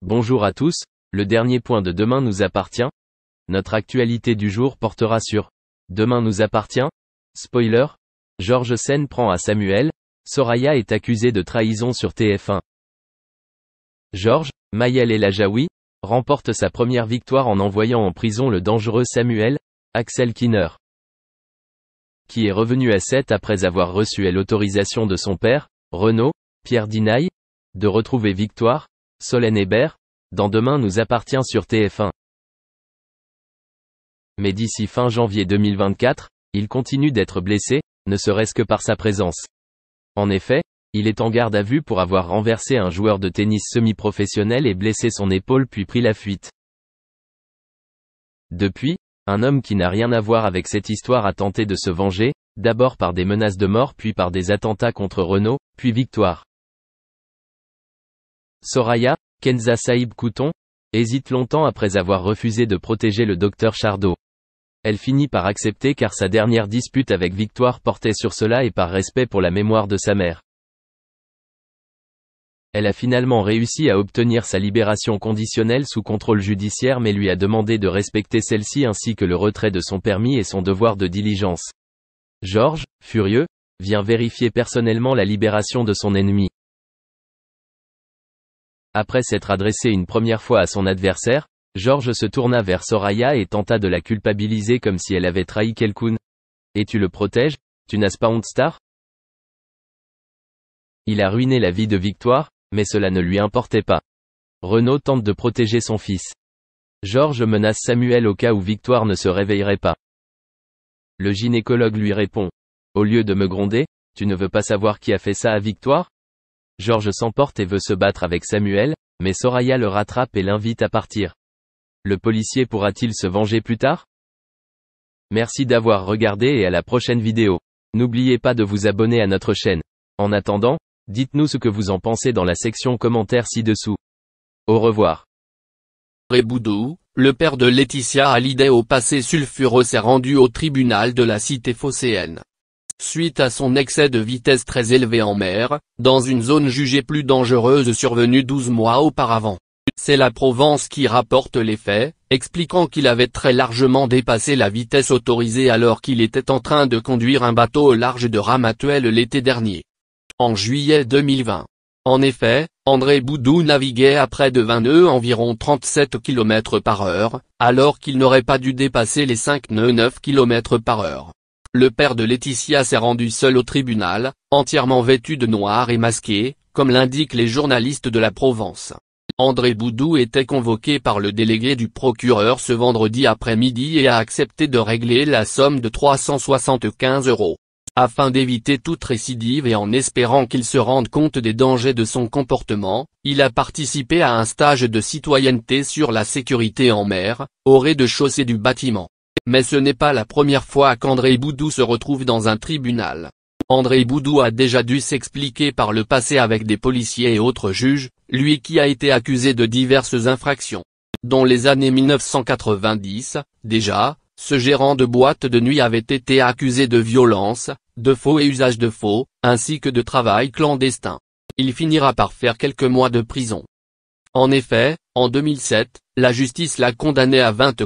Bonjour à tous, le dernier point de Demain nous appartient. Notre actualité du jour portera sur Demain nous appartient. Spoiler, Georges Sen prend à Samuel, Soraya est accusée de trahison sur TF1. Georges, Mayel El Ajaoui, remporte sa première victoire en envoyant en prison le dangereux Samuel, Axel Kinner, qui est revenu à 7 après avoir reçu l'autorisation de son père, Renaud, Pierre Dinaï, de retrouver Victoire, Solène Hébert, dans Demain nous appartient sur TF1. Mais d'ici fin janvier 2024, il continue d'être blessé, ne serait-ce que par sa présence. En effet, il est en garde à vue pour avoir renversé un joueur de tennis semi-professionnel et blessé son épaule puis pris la fuite. Depuis, un homme qui n'a rien à voir avec cette histoire a tenté de se venger, d'abord par des menaces de mort puis par des attentats contre Renaud, puis Victoire. Soraya, Kenza Saïb Couton, hésite longtemps après avoir refusé de protéger le docteur Chardot. Elle finit par accepter car sa dernière dispute avec Victoire portait sur cela et par respect pour la mémoire de sa mère. Elle a finalement réussi à obtenir sa libération conditionnelle sous contrôle judiciaire mais lui a demandé de respecter celle-ci ainsi que le retrait de son permis et son devoir de diligence. Georges, furieux, vient vérifier personnellement la libération de son ennemi. Après s'être adressé une première fois à son adversaire, Georges se tourna vers Soraya et tenta de la culpabiliser comme si elle avait trahi quelqu'un. « Et tu le protèges, tu n'as pas honte star ?» Il a ruiné la vie de Victoire, mais cela ne lui importait pas. Renaud tente de protéger son fils. Georges menace Samuel au cas où Victoire ne se réveillerait pas. Le gynécologue lui répond. « Au lieu de me gronder, tu ne veux pas savoir qui a fait ça à Victoire ?» Georges s'emporte et veut se battre avec Samuel, mais Soraya le rattrape et l'invite à partir. Le policier pourra-t-il se venger plus tard? Merci d'avoir regardé et à la prochaine vidéo. N'oubliez pas de vous abonner à notre chaîne. En attendant, dites-nous ce que vous en pensez dans la section commentaires ci-dessous. Au revoir. André Boudou, le père de Laetitia Hallyday au passé sulfureux s'est rendu au tribunal de la cité phocéenne. Suite à son excès de vitesse très élevé en mer, dans une zone jugée plus dangereuse survenue 12 mois auparavant. C'est la Provence qui rapporte les faits, expliquant qu'il avait très largement dépassé la vitesse autorisée alors qu'il était en train de conduire un bateau au large de Ramatuelle l'été dernier. En juillet 2020. En effet, André Boudou naviguait à près de 20 nœuds environ 37 km/h, alors qu'il n'aurait pas dû dépasser les 5 nœuds 9 km/h. Le père de Laetitia s'est rendu seul au tribunal, entièrement vêtu de noir et masqué, comme l'indiquent les journalistes de la Provence. André Boudou était convoqué par le délégué du procureur ce vendredi après-midi et a accepté de régler la somme de 375 €. Afin d'éviter toute récidive et en espérant qu'il se rende compte des dangers de son comportement, il a participé à un stage de citoyenneté sur la sécurité en mer, au rez-de-chaussée du bâtiment. Mais ce n'est pas la première fois qu'André Boudou se retrouve dans un tribunal. André Boudou a déjà dû s'expliquer par le passé avec des policiers et autres juges, lui qui a été accusé de diverses infractions. Dans les années 1990, déjà, ce gérant de boîte de nuit avait été accusé de violence, de faux et usage de faux, ainsi que de travail clandestin. Il finira par faire quelques mois de prison. En effet, en 2007, la justice l'a condamné à 24